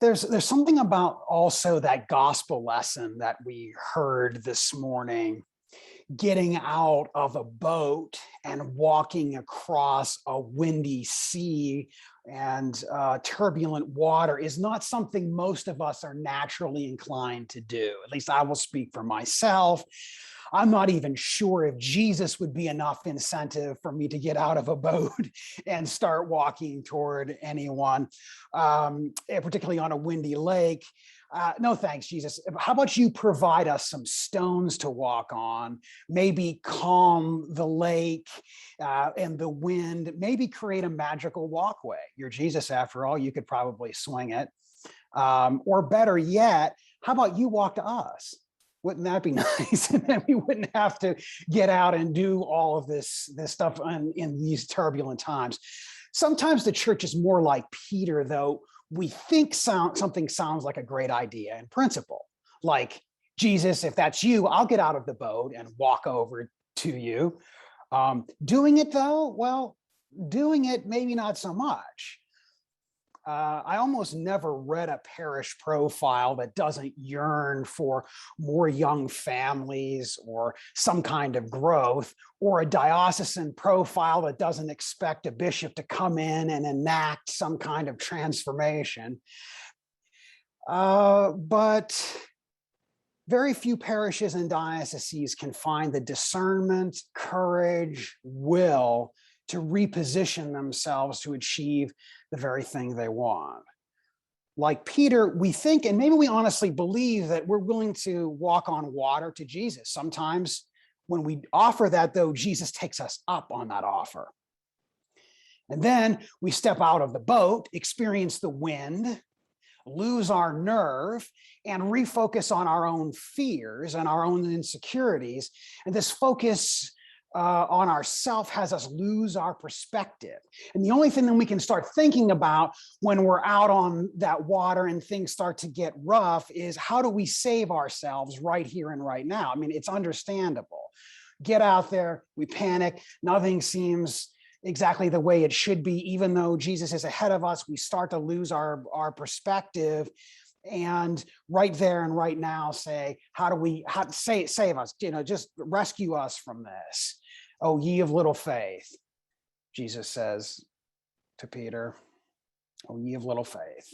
there's something about also that gospel lesson that we heard this morning, getting out of a boat and walking across a windy sea and turbulent water is not something most of us are naturally inclined to do. At least I will speak for myself. I'm not even sure if Jesus would be enough incentive for me to get out of a boat and start walking toward anyone, particularly on a windy lake. No, thanks, Jesus. How about you provide us some stones to walk on, maybe calm the lake and the wind, maybe create a magical walkway. You're Jesus, after all, you could probably swing it. Or better yet, how about you walk to us? Wouldn't that be nice? And then we wouldn't have to get out and do all of this stuff in these turbulent times. Sometimes the church is more like Peter, though. We think something sounds like a great idea in principle. Like, Jesus, if that's you, I'll get out of the boat and walk over to you. Doing it, though, well, doing it, maybe not so much. I almost never read a parish profile that doesn't yearn for more young families or some kind of growth, or a diocesan profile that doesn't expect a bishop to come in and enact some kind of transformation. But very few parishes and dioceses can find the discernment, courage, will to reposition themselves to achieve the very thing they want. Like Peter, we think, and maybe we honestly believe, that we're willing to walk on water to Jesus. Sometimes when we offer that, though, Jesus takes us up on that offer. And then we step out of the boat, experience the wind, lose our nerve, and refocus on our own fears and our own insecurities. And this focus on ourself has us lose our perspective. And the only thing that we can start thinking about when we're out on that water and things start to get rough is, how do we save ourselves right here and right now? I mean, it's understandable. Get out there, we panic, nothing seems exactly the way it should be. Even though Jesus is ahead of us, we start to lose our perspective. And right there and right now say, save us, just rescue us from this. Oh, ye of little faith, Jesus says to Peter. Oh, ye of little faith.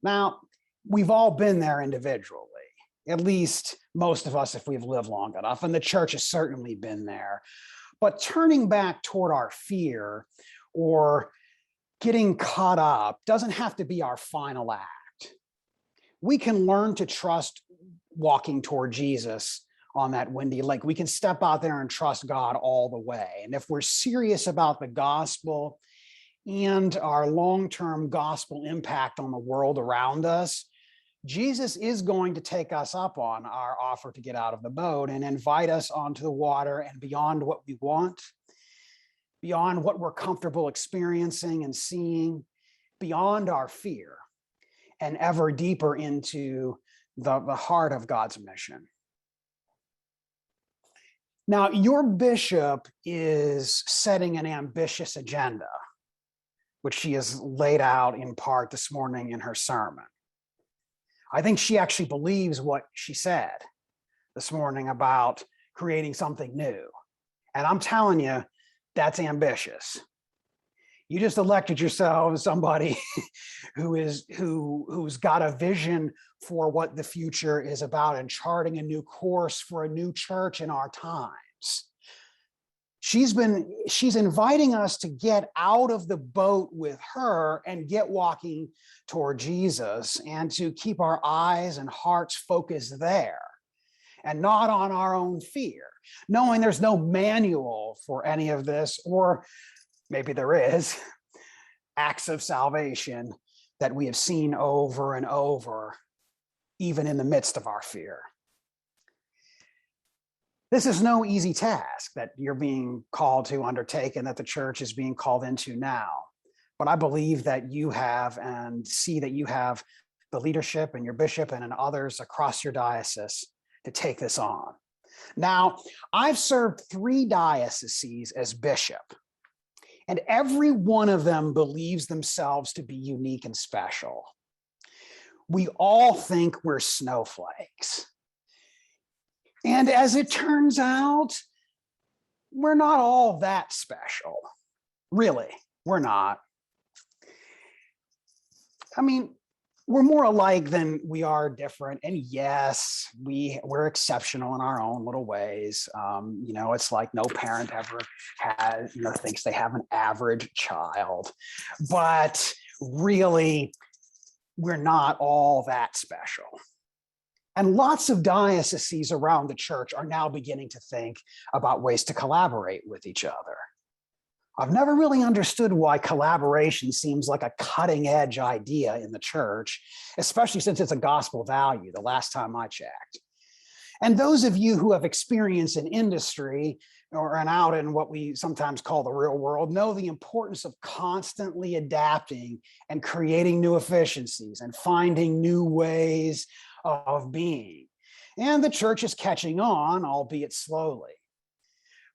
Now, we've all been there individually, at least most of us if we've lived long enough, and the church has certainly been there. But turning back toward our fear or getting caught up doesn't have to be our final act. We can learn to trust walking toward Jesus on that windy lake. We can step out there and trust God all the way. And if we're serious about the gospel and our long-term gospel impact on the world around us, Jesus is going to take us up on our offer to get out of the boat and invite us onto the water and beyond what we want, beyond what we're comfortable experiencing and seeing, beyond our fear, and ever deeper into the heart of God's mission. Now, your bishop is setting an ambitious agenda, which she has laid out in part this morning in her sermon. I think she actually believes what she said this morning about creating something new. And I'm telling you, that's ambitious. You just elected yourself somebody who's got a vision for what the future is about and charting a new course for a new church in our times. She's inviting us to get out of the boat with her and get walking toward Jesus, and to keep our eyes and hearts focused there and not on our own fear, knowing there's no manual for any of this, or maybe there is, acts of salvation that we have seen over and over, even in the midst of our fear. This is no easy task that you're being called to undertake and that the church is being called into now. But I believe that you have, and see that you have, the leadership and your bishop and others across your diocese to take this on. Now, I've served 3 dioceses as bishop, and every one of them believes themselves to be unique and special. We all think we're snowflakes. And as it turns out, we're not all that special. Really, we're not. I mean, we're more alike than we are different. And yes, we're exceptional in our own little ways. It's like no parent ever thinks they have an average child. But really, we're not all that special. And lots of dioceses around the church are now beginning to think about ways to collaborate with each other. I've never really understood why collaboration seems like a cutting edge idea in the church, especially since it's a gospel value the last time I checked. And those of you who have experience in industry or out in what we sometimes call the real world know the importance of constantly adapting and creating new efficiencies and finding new ways of being. And the church is catching on, albeit slowly.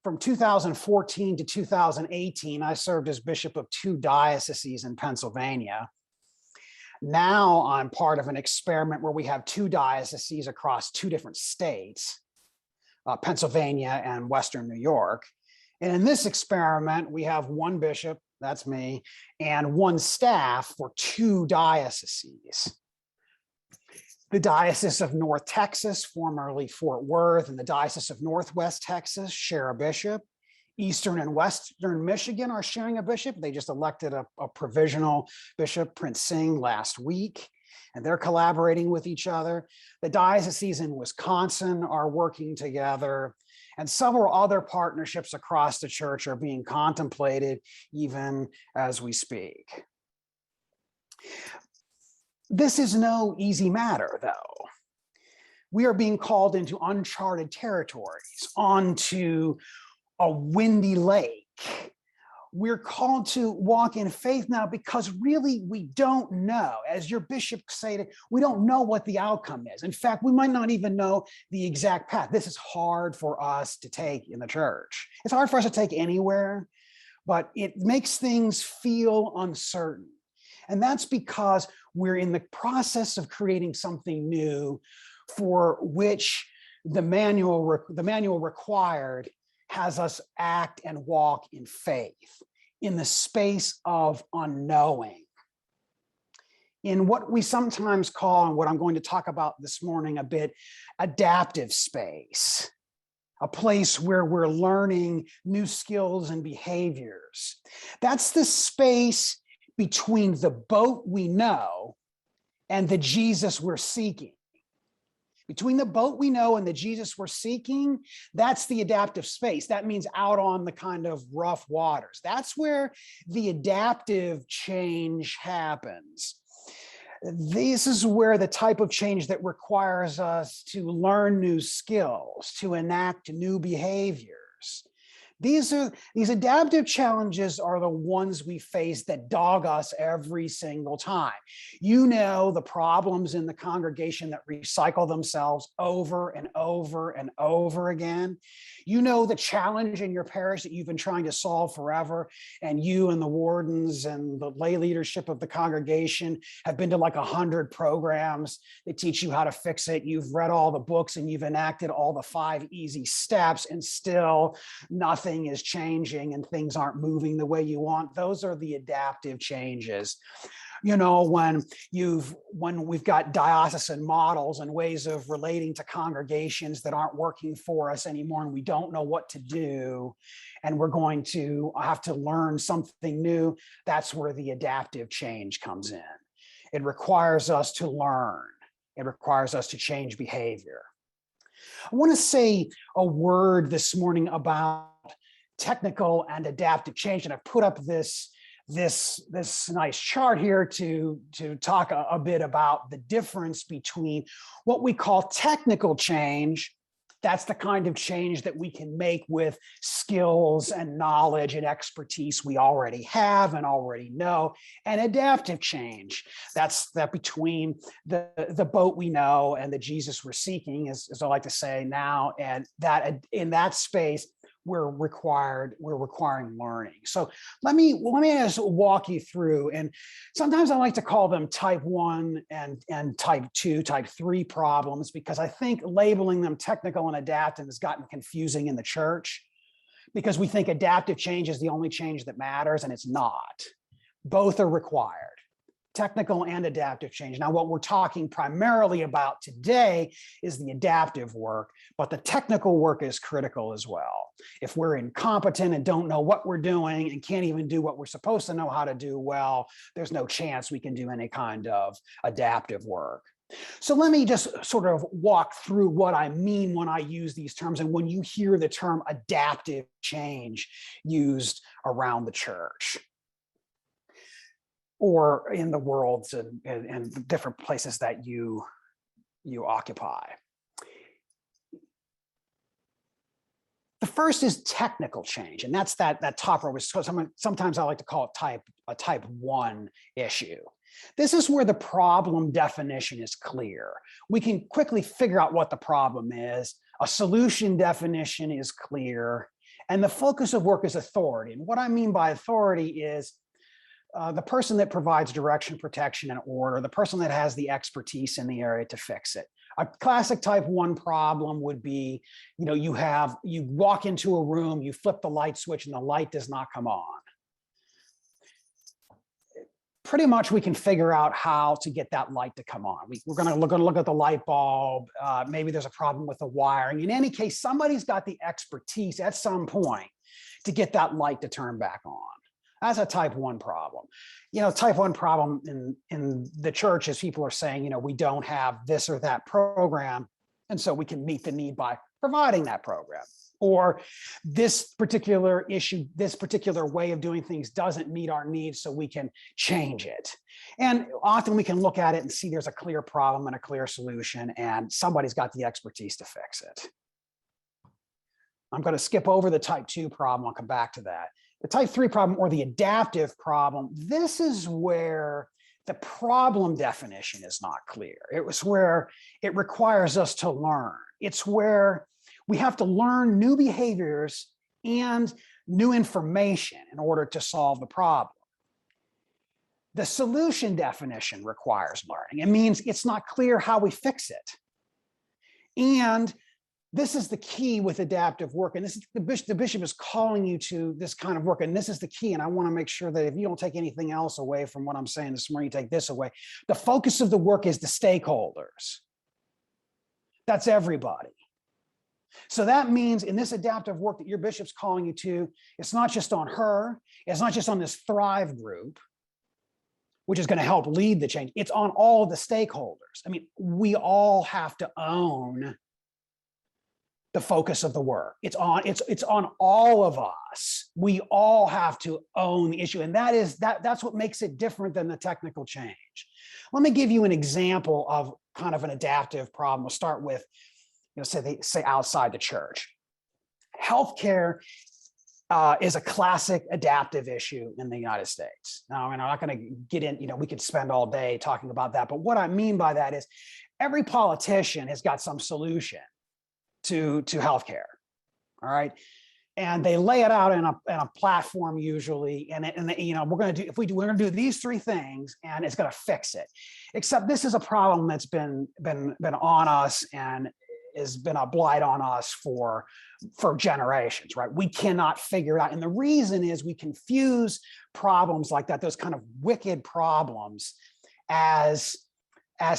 From 2014 to 2018, I served as bishop of 2 dioceses in Pennsylvania. Now I'm part of an experiment where we have 2 dioceses across 2 different states, Pennsylvania and Western New York. And in this experiment, we have 1 bishop, that's me, and 1 staff for 2 dioceses. The Diocese of North Texas, formerly Fort Worth, and the Diocese of Northwest Texas share a bishop. Eastern and Western Michigan are sharing a bishop. They just elected a provisional bishop, Prince Singh, last week, and they're collaborating with each other. The dioceses in Wisconsin are working together, and several other partnerships across the church are being contemplated even as we speak. This is no easy matter, though. We are being called into uncharted territories, onto a windy lake. We're called to walk in faith now because really we don't know. As your bishop said, we don't know what the outcome is. In fact, we might not even know the exact path. This is hard for us to take in the church. It's hard for us to take anywhere, but it makes things feel uncertain. And that's because we're in the process of creating something new for which the manual required has us act and walk in faith in the space of unknowing. In what we sometimes call, and what I'm going to talk about this morning a bit, adaptive space. A place where we're learning new skills and behaviors. That's the space between the boat we know and the Jesus we're seeking. Between the boat we know and the Jesus we're seeking, that's the adaptive space. That means out on the kind of rough waters. That's where the adaptive change happens. This is where the type of change that requires us to learn new skills, to enact new behaviors. These adaptive challenges are the ones we face that dog us every single time. You know the problems in the congregation that recycle themselves over and over and over again. You know the challenge in your parish that you've been trying to solve forever, and you and the wardens and the lay leadership of the congregation have been to like 100 programs that teach you how to fix it. You've read all the books and you've enacted all the 5 easy steps, and still nothing is changing and things aren't moving the way you want. Those are the adaptive changes. You know, when we've got diocesan models and ways of relating to congregations that aren't working for us anymore, and we don't know what to do, and we're going to have to learn something new, that's where the adaptive change comes in. It requires us to learn. It requires us to change behavior. I want to say a word this morning about technical and adaptive change, and I've put up this nice chart here to talk a bit about the difference between what we call technical change. That's the kind of change that we can make with skills and knowledge and expertise we already have and already know, and adaptive change. That's that between the boat we know and the Jesus we're seeking, as I like to say now, and that in that space, we're requiring learning. So let me just walk you through, and sometimes I like to call them type 1 and type 2, type 3 problems, because I think labeling them technical and adaptive has gotten confusing in the church, because we think adaptive change is the only change that matters, and it's not. Both are required, technical and adaptive change. Now, what we're talking primarily about today is the adaptive work, but the technical work is critical as well. If we're incompetent and don't know what we're doing and can't even do what we're supposed to know how to do well, there's no chance we can do any kind of adaptive work. So let me just sort of walk through what I mean when I use these terms and when you hear the term adaptive change used around the church or in the world and different places that you occupy. The first is technical change, and that's that top row, which sometimes I like to call it a type 1 issue. This is where the problem definition is clear. We can quickly figure out what the problem is. A solution definition is clear, and the focus of work is authority. And what I mean by authority is the person that provides direction, protection, and order, the person that has the expertise in the area to fix it. A classic type 1 problem would be, you walk into a room, you flip the light switch, and the light does not come on. Pretty much we can figure out how to get that light to come on. We're going to look at the light bulb. Maybe there's a problem with the wiring. In any case, somebody's got the expertise at some point to get that light to turn back on. That's a type 1 problem. Type 1 problem in the church is people are saying, we don't have this or that program, and so we can meet the need by providing that program. Or this particular issue, this particular way of doing things doesn't meet our needs, so we can change it. And often we can look at it and see there's a clear problem and a clear solution, and somebody's got the expertise to fix it. I'm going to skip over the type 2 problem. I'll come back to that. The type 3 problem, or the adaptive problem, this is where the problem definition is not clear. It was where it requires us to learn. It's where we have to learn new behaviors and new information in order to solve the problem. The solution definition requires learning. It means it's not clear how we fix it. And this is the key with adaptive work. And this is the bishop is calling you to this kind of work. And this is the key. And I want to make sure that if you don't take anything else away from what I'm saying this morning, you take this away. The focus of the work is the stakeholders. That's everybody. So that means in this adaptive work that your bishop's calling you to, it's not just on her. It's not just on this Thrive group, which is going to help lead the change. It's on all of the stakeholders. I mean, we all have to own the focus of the work. It's on all of us. We all have to own the issue. And that's what makes it different than the technical change. Let me give you an example of kind of an adaptive problem. We'll start with, say outside the church. Healthcare is a classic adaptive issue in the United States. Now, I'm not going to get in, we could spend all day talking about that. But what I mean by that is every politician has got some solution to healthcare. All right. And they lay it out in a platform usually, and we're going to do these 3 things, and it's going to fix it. Except this is a problem that's been on us and has been a blight on us for generations, right? We cannot figure it out, and the reason is we confuse problems like that, those kind of wicked problems, as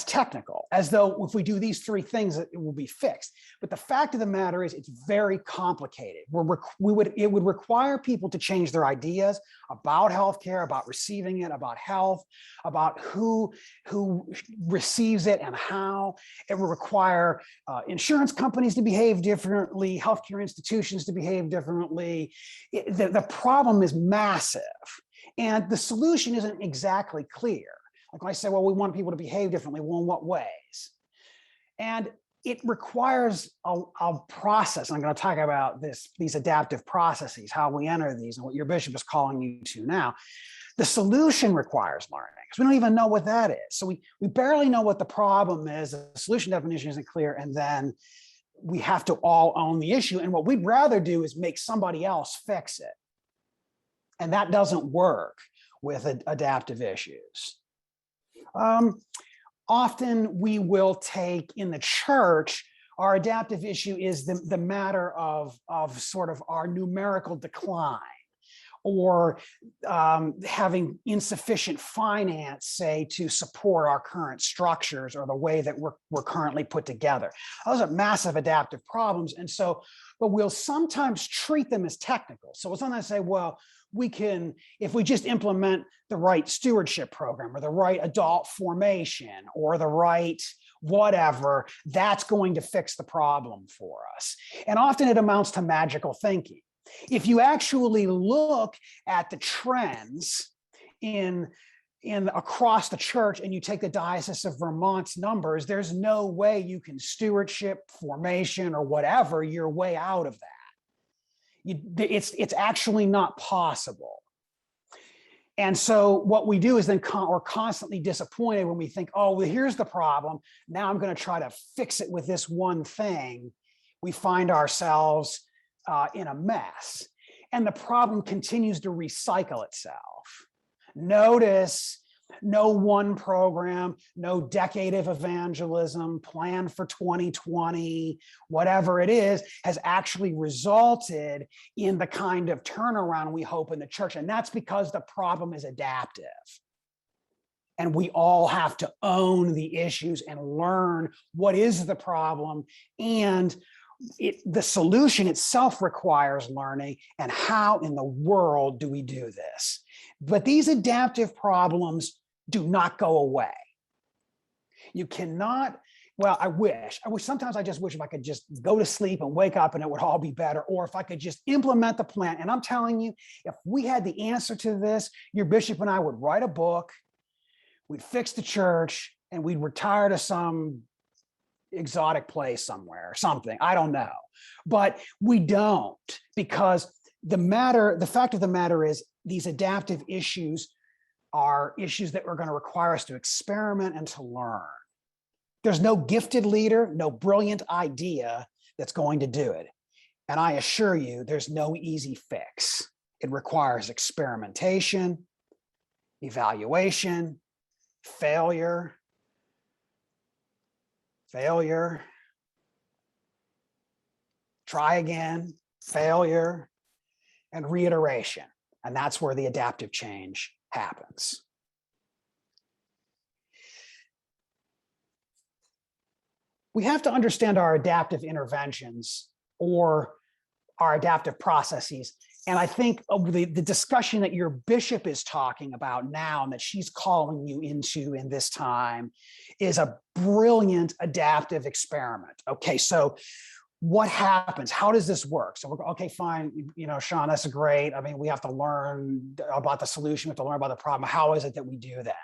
technical, as though if we do these 3 things, it will be fixed. But the fact of the matter is it's very complicated. It would require people to change their ideas about healthcare, about receiving it, about health, about who receives it and how. It would require insurance companies to behave differently, healthcare institutions to behave differently. The problem is massive, and the solution isn't exactly clear. Like when I say, well, we want people to behave differently, well, in what ways? And it requires a process. I'm going to talk about these adaptive processes, how we enter these, and what your bishop is calling you to now. The solution requires learning, because we don't even know what that is. So we barely know what the problem is. The solution definition isn't clear. And then we have to all own the issue. And what we'd rather do is make somebody else fix it. And that doesn't work with adaptive issues. Often we will take in the church, our adaptive issue is the matter of sort of our numerical decline, or having insufficient finance, say, to support our current structures or the way that we're currently put together. Those are massive adaptive problems. And so, but we'll sometimes treat them as technical. So it's not to say, well, we can, if we just implement the right stewardship program or the right adult formation or the right whatever, that's going to fix the problem for us. And often it amounts to magical thinking. If you actually look at the trends in across the church and you take the Diocese of Vermont's numbers, there's no way you can stewardship, formation, or whatever your way out of that. It's actually not possible. And so what we do is then we're constantly disappointed when we think, oh, well, here's the problem. Now I'm going to try to fix it with this one thing. We find ourselves in a mess. And the problem continues to recycle itself. Notice no one program, no decade of evangelism, plan for 2020, whatever it is, has actually resulted in the kind of turnaround we hope in the church. And that's because the problem is adaptive. And we all have to own the issues and learn what is the problem. And the solution itself requires learning. And how in the world do we do this? But these adaptive problems do not go away. You cannot, well, I wish sometimes I just wish if I could just go to sleep and wake up and it would all be better, or if I could just implement the plan. And I'm telling you, if we had the answer to this, your bishop and I would write a book, we'd fix the church, and we'd retire to some exotic place somewhere or something. I don't know. But we don't, because the fact of the matter is these adaptive issues are issues that are going to require us to experiment and to learn. There's no gifted leader, no brilliant idea that's going to do it. And I assure you, there's no easy fix. It requires experimentation, evaluation, failure, try again, failure, and reiteration. And that's where the adaptive change happens. We have to understand our adaptive interventions or our adaptive processes. And I think the discussion that your bishop is talking about now and that she's calling you into in this time is a brilliant adaptive experiment. Okay, so what happens? How does this work? So we're okay, fine. Sean, that's great. I mean, we have to learn about the solution. We have to learn about the problem. How is it that we do that?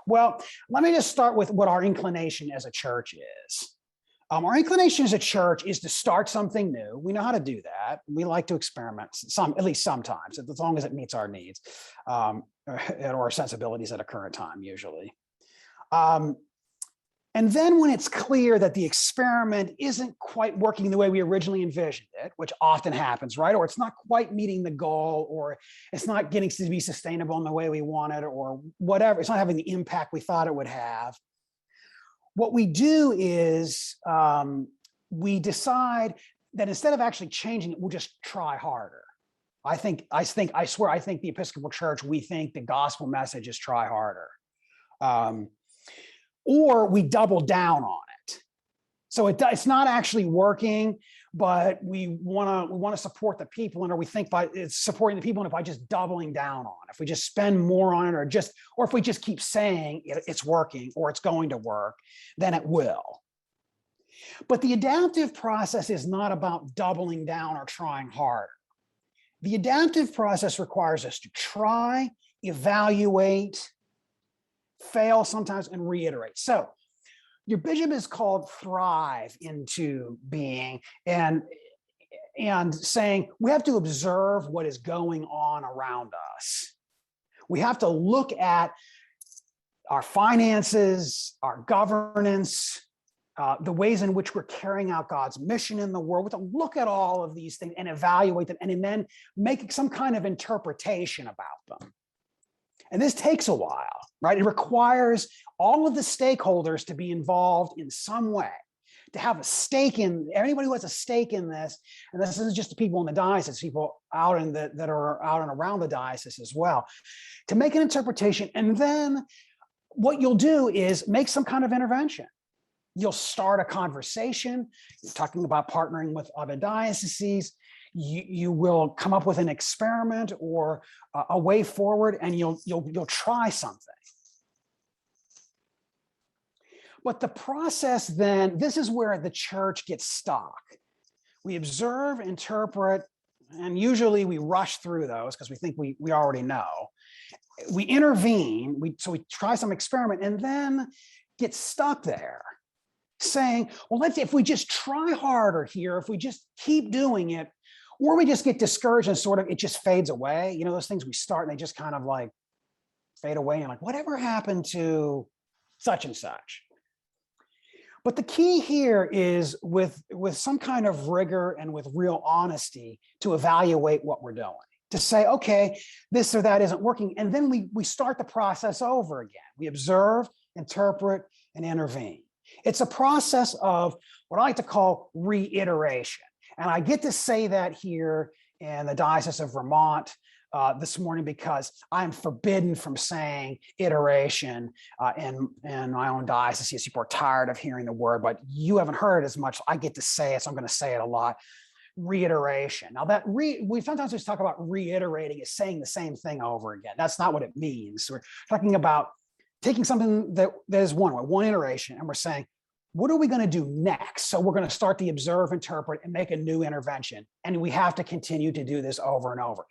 Well, let me just start with what our inclination as a church is. Our inclination as a church is to start something new. We know how to do that. We like to experiment at least sometimes, as long as it meets our needs or our sensibilities at a current time, usually. And then when it's clear that the experiment isn't quite working the way we originally envisioned it, which often happens, right? Or it's not quite meeting the goal, or it's not getting to be sustainable in the way we wanted, or whatever, it's not having the impact we thought it would have. What we do is we decide that instead of actually changing it, we'll just try harder. I swear, I think the Episcopal Church, we think the gospel message is try harder. Or we double down on it. So it's not actually working, but we want to support the people, and or we think by it's supporting the people and by just doubling down on it. If we just spend more on it, or if we just keep saying it's working or it's going to work, then it will. But the adaptive process is not about doubling down or trying harder. The adaptive process requires us to try, evaluate, fail sometimes, and reiterate. So your bishop is called thrive into being and saying we have to observe what is going on around us. We have to look at our finances, our governance, the ways in which we're carrying out God's mission in the world, to look at all of these things and evaluate them, and then make some kind of interpretation about them. And this takes a while, right? It requires all of the stakeholders to be involved in some way, to have a stake in, anybody who has a stake in this, and this isn't just the people in the diocese, people out in that are out and around the diocese as well, to make an interpretation. And then what you'll do is make some kind of intervention. You'll start a conversation. You're talking about partnering with other dioceses. You will come up with an experiment or a way forward, and you'll try something. But the process then, this is where the church gets stuck. We observe, interpret, and usually we rush through those because we think we already know. We intervene, so we try some experiment and then get stuck there, saying, well, if we just try harder here, if we just keep doing it, or we just get discouraged and sort of it just fades away. You know, those things we start and they just kind of like fade away and like, whatever happened to such and such? But the key here is with some kind of rigor and with real honesty to evaluate what we're doing, to say, okay, this or that isn't working. And then we start the process over again. We observe, interpret, and intervene. It's a process of what I like to call reiteration. And I get to say that here in the Diocese of Vermont this morning because I'm forbidden from saying iteration in my own diocese. People are tired of hearing the word, but you haven't heard it as much. I get to say it, so I'm going to say it a lot. Reiteration. Now that we sometimes just talk about reiterating as saying the same thing over again. That's not what it means. We're talking about taking something that is one iteration, and we're saying, what are we going to do next? So we're going to start the observe, interpret, and make a new intervention. And we have to continue to do this over and over.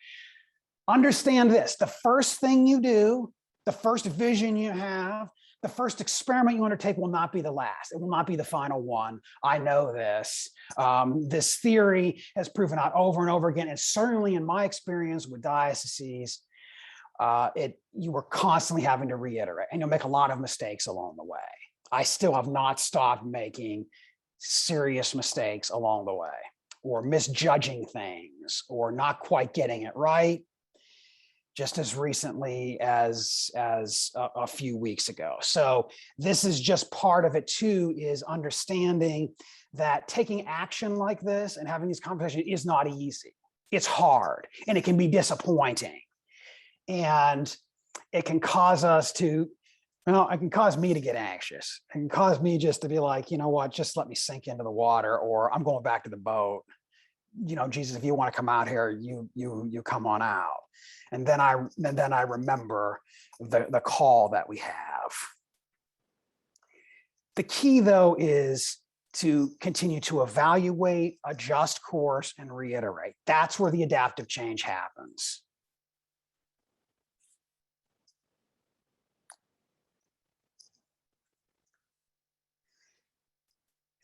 Understand this, the first thing you do, the first vision you have, the first experiment you undertake will not be the last. It will not be the final one. I know this. This theory has proven out over and over again. And certainly in my experience with dioceses, you were constantly having to reiterate, and you'll make a lot of mistakes along the way. I still have not stopped making serious mistakes along the way, or misjudging things, or not quite getting it right, just as recently as a few weeks ago. So this is just part of it too, is understanding that taking action like this and having these conversations is not easy. It's hard, and it can be disappointing. And it can cause us to, it can cause me to get anxious. It can cause me just to be like, you know what, just let me sink into the water, or I'm going back to the boat. You know, Jesus, if you want to come out here, you come on out. And then I remember the call that we have. The key, though, is to continue to evaluate, adjust course, and reiterate. That's where the adaptive change happens.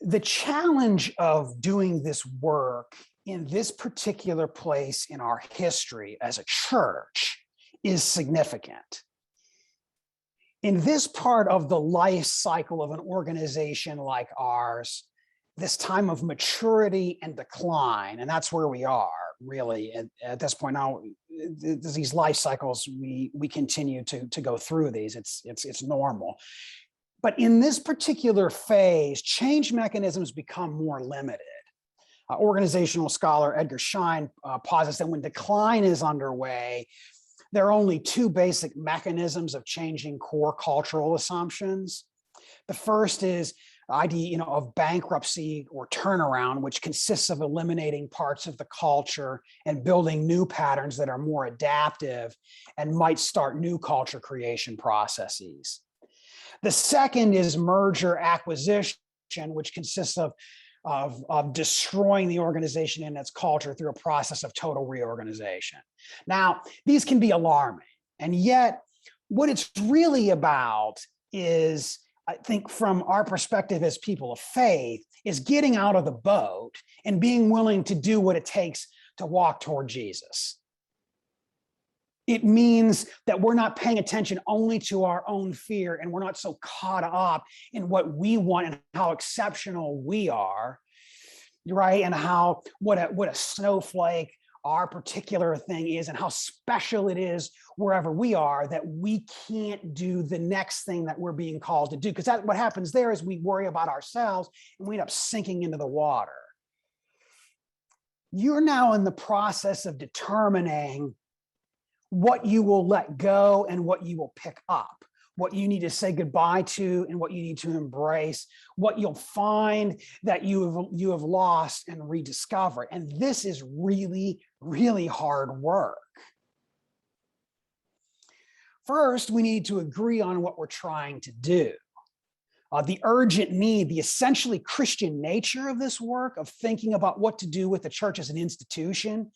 The challenge of doing this work in this particular place in our history as a church is significant. In this part of the life cycle of an organization like ours, this time of maturity and decline, and that's where we are really at this point now. These life cycles, we continue to go through these. It's normal. But in this particular phase, change mechanisms become more limited. Organizational scholar Edgar Schein posits that when decline is underway, there are only two basic mechanisms of changing core cultural assumptions. The first is the idea, of bankruptcy or turnaround, which consists of eliminating parts of the culture and building new patterns that are more adaptive and might start new culture creation processes. The second is merger acquisition, which consists of destroying the organization and its culture through a process of total reorganization. Now, these can be alarming, and yet what it's really about is, I think from our perspective as people of faith, is getting out of the boat and being willing to do what it takes to walk toward Jesus. It means that we're not paying attention only to our own fear, and we're not so caught up in what we want and how exceptional we are, right? And how what a snowflake our particular thing is, and how special it is wherever we are, that we can't do the next thing that we're being called to do. Because that what happens there is we worry about ourselves and we end up sinking into the water. You're now in the process of determining what you will let go and what you will pick up, what you need to say goodbye to and what you need to embrace, what you'll find that you have lost and rediscover. And this is really, really hard work. First, we need to agree on what we're trying to do. The urgent need, the essentially Christian nature of this work, of thinking about what to do with the church as an institution,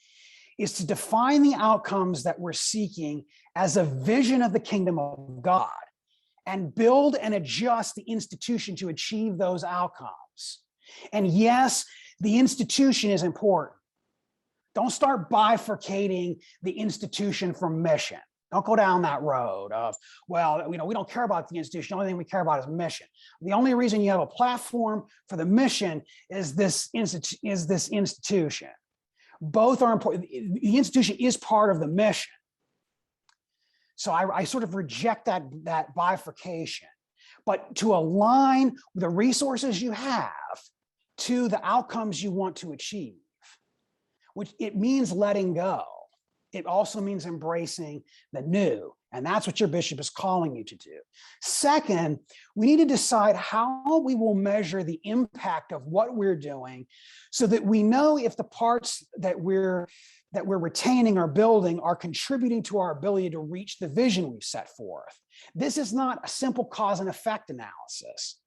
is to define the outcomes that we're seeking as a vision of the kingdom of God and build and adjust the institution to achieve those outcomes. And yes, the institution is important. Don't start bifurcating the institution from mission. Don't go down that road of, well, we don't care about the institution. The only thing we care about is mission. The only reason you have a platform for the mission is this institution. Both are important. The institution is part of the mission. So I sort of reject that bifurcation. But to align the resources you have to the outcomes you want to achieve, which it means letting go. It also means embracing the new. And that's what your bishop is calling you to do. Second, we need to decide how we will measure the impact of what we're doing so that we know if the parts that we're retaining or building are contributing to our ability to reach the vision we've set forth. This is not a simple cause and effect analysis.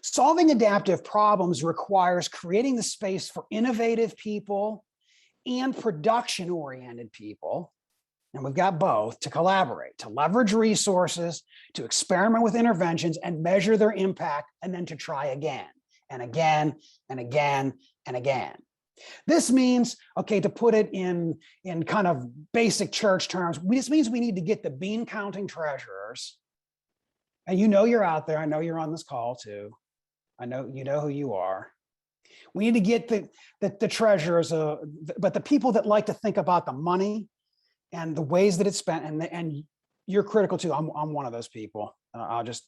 Solving adaptive problems requires creating the space for innovative people and production-oriented people, and we've got both, to collaborate, to leverage resources, to experiment with interventions and measure their impact, and then to try again and again and again and again. This means, okay, to put it in kind of basic church terms, this means we need to get the bean counting treasurers, and you know you're out there. I know you're on this call too. I know you know who you are. We need to get the treasurers, but the people that like to think about the money and the ways that it's spent, and you're critical too. I'm one of those people. I'll just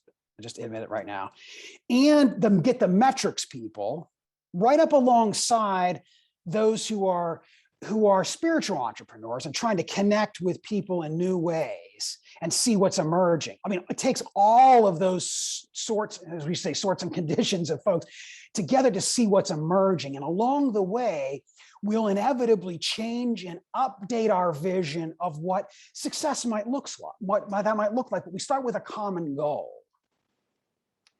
admit it right now. And get the metrics people right up alongside those who are spiritual entrepreneurs and trying to connect with people in new ways and see what's emerging. I mean, it takes all of those sorts, as we say, sorts and conditions of folks together to see what's emerging. And along the way, we'll inevitably change and update our vision of what success might look like, what that might look like. But we start with a common goal.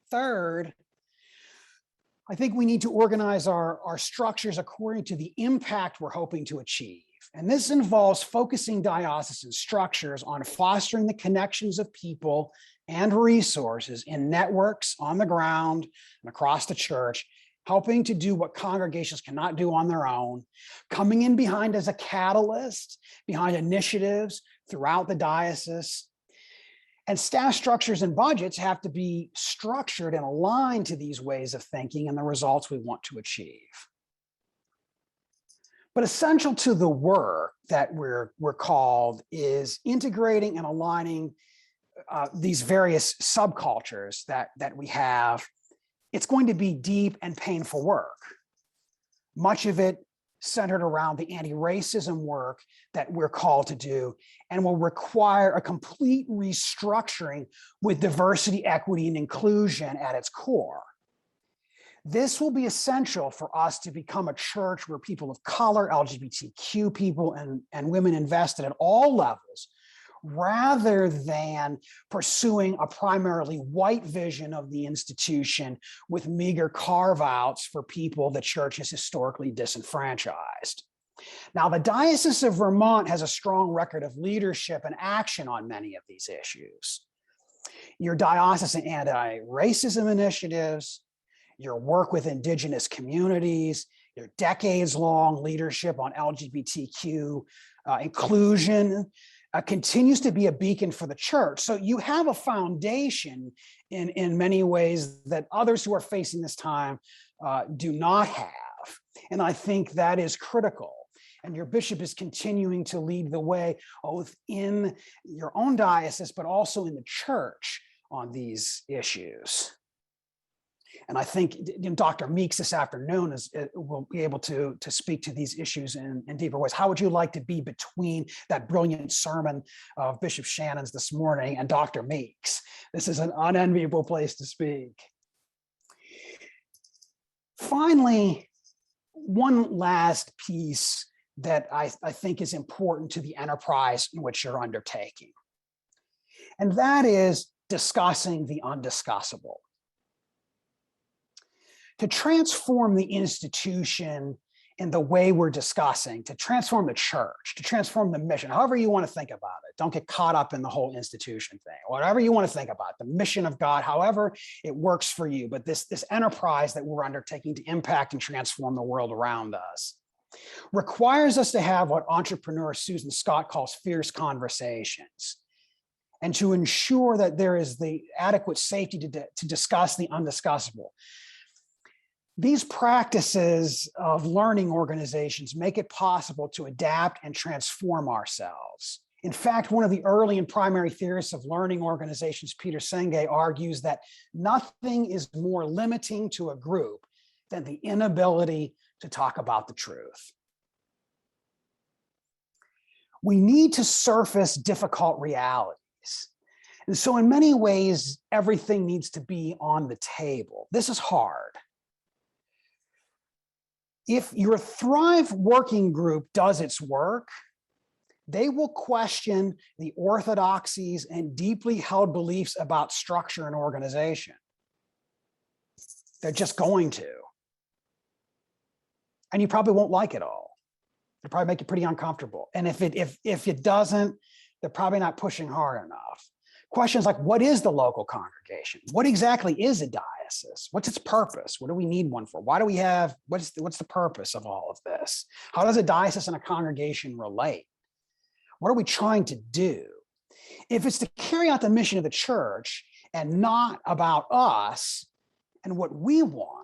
Third, I think we need to organize our structures according to the impact we're hoping to achieve. And this involves focusing diocesan structures on fostering the connections of people and resources in networks on the ground and across the church, helping to do what congregations cannot do on their own, coming in behind as a catalyst, behind initiatives throughout the diocese. And staff structures and budgets have to be structured and aligned to these ways of thinking and the results we want to achieve. But essential to the work that we're called is integrating and aligning these various subcultures that we have. It's going to be deep and painful work. Much of it centered around the anti-racism work that we're called to do, and will require a complete restructuring with diversity, equity, and inclusion at its core. This will be essential for us to become a church where people of color, LGBTQ people, and women invested at all levels, rather than pursuing a primarily white vision of the institution with meager carve-outs for people the church has historically disenfranchised. Now, the Diocese of Vermont has a strong record of leadership and action on many of these issues. Your diocesan anti-racism initiatives, your work with Indigenous communities, your decades-long leadership on LGBTQ inclusion, continues to be a beacon for the church. So you have a foundation in many ways that others who are facing this time do not have. And I think that is critical. And your bishop is continuing to lead the way, both in your own diocese, but also in the church on these issues. And I think Dr. Meeks this afternoon will be able to speak to these issues in deeper ways. How would you like to be between that brilliant sermon of Bishop Shannon's this morning and Dr. Meeks? This is an unenviable place to speak. Finally, one last piece that I think is important to the enterprise in which you're undertaking, and that is discussing the undiscussable. To transform the institution in the way we're discussing, to transform the church, to transform the mission, however you want to think about it. Don't get caught up in the whole institution thing, whatever you want to think about, the mission of God, however it works for you. But this enterprise that we're undertaking to impact and transform the world around us requires us to have what entrepreneur Susan Scott calls fierce conversations, and to ensure that there is the adequate safety to discuss the undiscussable. These practices of learning organizations make it possible to adapt and transform ourselves. In fact, one of the early and primary theorists of learning organizations, Peter Senge, argues that nothing is more limiting to a group than the inability to talk about the truth. We need to surface difficult realities. And so in many ways, everything needs to be on the table. This is hard. If your Thrive working group does its work, they will question the orthodoxies and deeply held beliefs about structure and organization. They're just going to. And you probably won't like it all. It'll probably make you pretty uncomfortable. And if it doesn't, they're probably not pushing hard enough. Questions like, what is the local congregation? What exactly is a diocese? What's its purpose? What do we need one for? Why do we have, what's the purpose of all of this? How does a diocese and a congregation relate? What are we trying to do? If it's to carry out the mission of the church and not about us and what we want,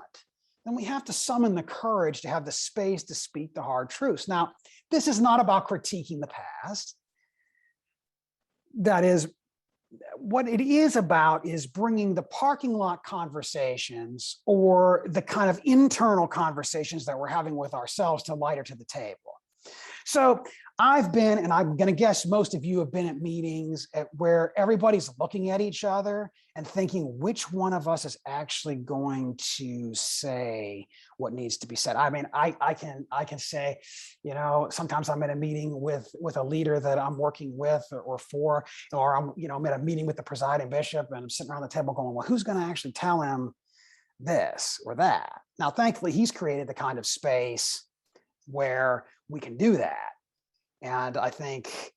then we have to summon the courage to have the space to speak the hard truths. Now, this is not about critiquing the past. That is, what it is about is bringing the parking lot conversations or the kind of internal conversations that we're having with ourselves to lighter to the table. So I've been, and I'm going to guess most of you have been at meetings where everybody's looking at each other and thinking which one of us is actually going to say what needs to be said. I mean, I can say, sometimes I'm in a meeting with a leader that I'm working with or for, or I'm at a meeting with the presiding bishop and I'm sitting around the table going, well, who's going to actually tell him this or that? Now, thankfully, he's created the kind of space where we can do that. And I think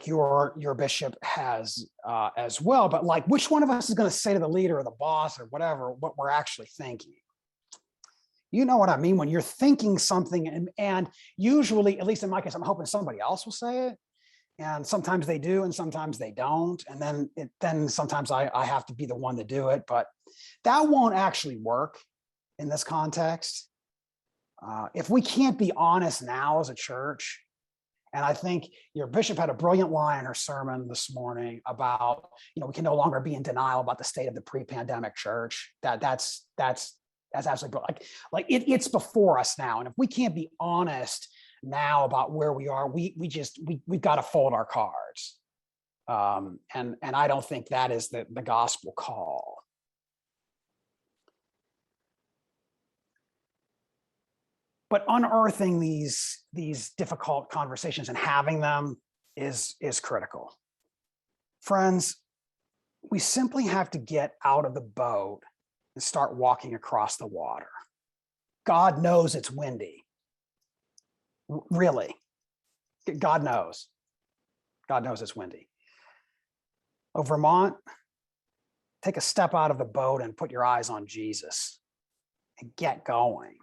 your bishop has as well, but like, which one of us is going to say to the leader or the boss or whatever, what we're actually thinking? You know what I mean? When you're thinking something and usually, at least in my case, I'm hoping somebody else will say it. And sometimes they do, and sometimes they don't. And then sometimes I have to be the one to do it, but that won't actually work in this context. If we can't be honest now as a church, and I think your bishop had a brilliant line in her sermon this morning about, we can no longer be in denial about the state of the pre-pandemic church. That's absolutely brilliant. Like it's before us now, and if we can't be honest now about where we are, we've got to fold our cards, and I don't think that is the gospel call. But unearthing these difficult conversations and having them is critical. Friends, we simply have to get out of the boat and start walking across the water. God knows it's windy. Really, God knows. God knows it's windy. Oh, Vermont, take a step out of the boat and put your eyes on Jesus and get going.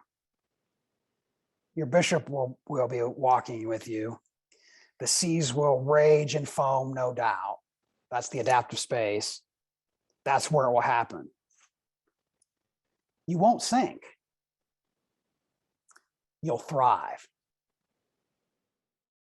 Your bishop will be walking with you. The seas will rage and foam, no doubt. That's the adaptive space. That's where it will happen. You won't sink. You'll thrive.